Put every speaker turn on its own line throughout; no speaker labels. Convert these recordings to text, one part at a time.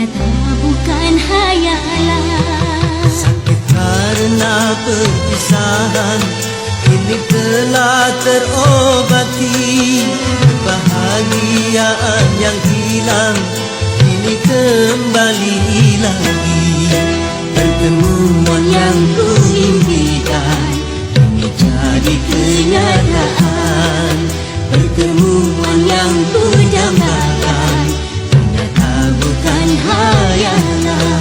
ternyata bukan hayalan.
Sakit karena perpisahan kini telah terobati. Kebahagiaan yang hilang kini kembali lagi. Pertemuan yang ku impikan kini jadi kenyataan. Pertemuan yang ku dambakan ternyata bukan hayalan.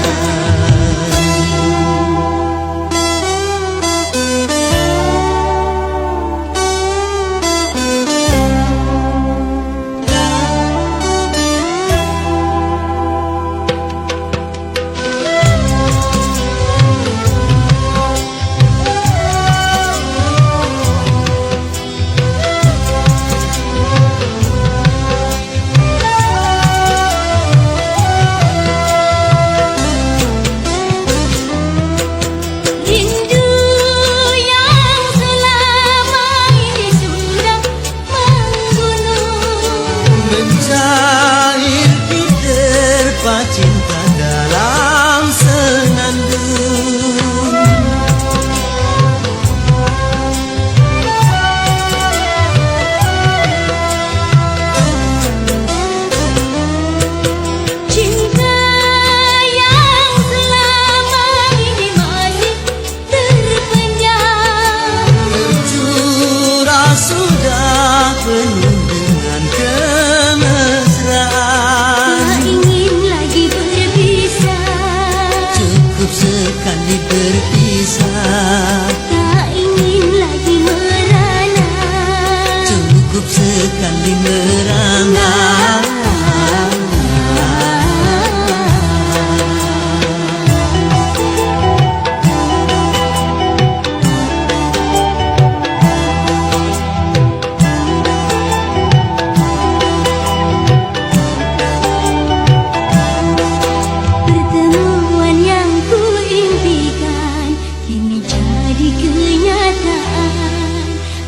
Cinta dalam senandung,
Cinta yang selama ini masih terpendam,
tercurah sudah penuh dengan kemesraan. Sekali berpisah,
tak ingin lagi merana.
cukup sekali merana.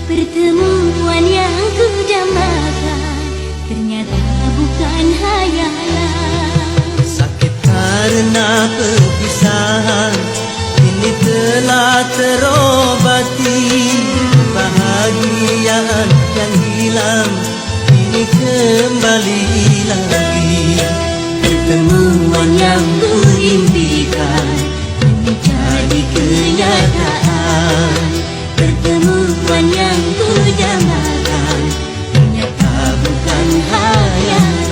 Pertemuan yang ku dambakan ternyata bukan hayalan.
Sakit karena perpisahan kini telah terobati. Kebahagiaan yang hilang kini kembali lagi. Pertemuan yang ku impikan kini jadi kenyataan. Pertemuan yang ku dambakan ternyata bukan hayalan.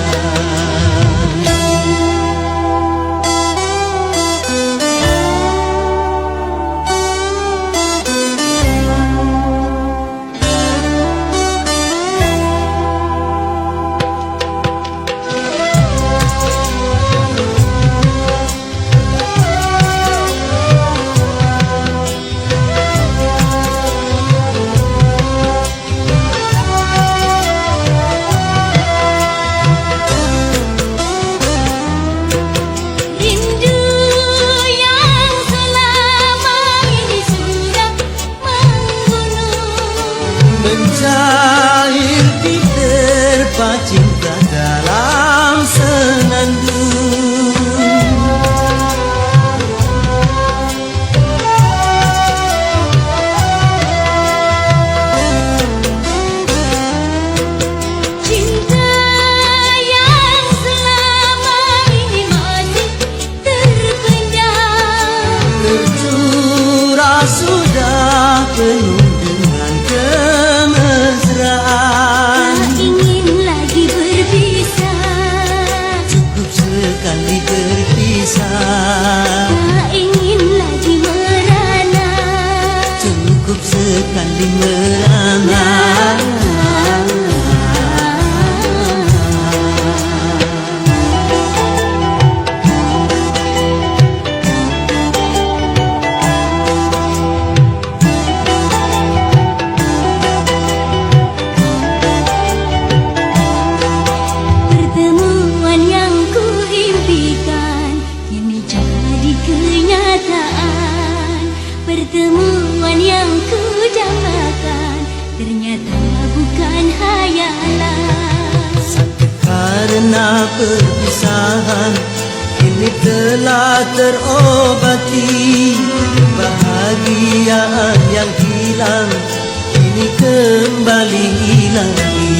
Mencair di terpa cinta dalam senandung,
Cinta yang selama ini masih terpendam,
tercurah sudah penuh dengan kemesraan.
tak ingin lagi berpisah,
Cukup sekali berpisah,
tak ingin lagi merana.
cukup sekali merana.
Pertemuan yang ku impikan kini jadi kenyataan. Pertemuan yang ku dambakan ternyata bukan hayalan.
Sakit karena perpisahan kini Kini telah terobati kebahagiaan yang hilang, kini kembali lagi.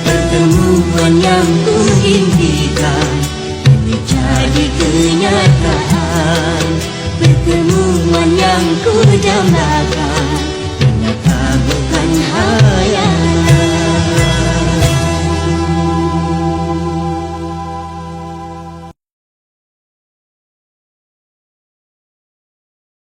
Pertemuan yang ku impikan kini jadi kenyataan. Pertemuan yang ku dambakan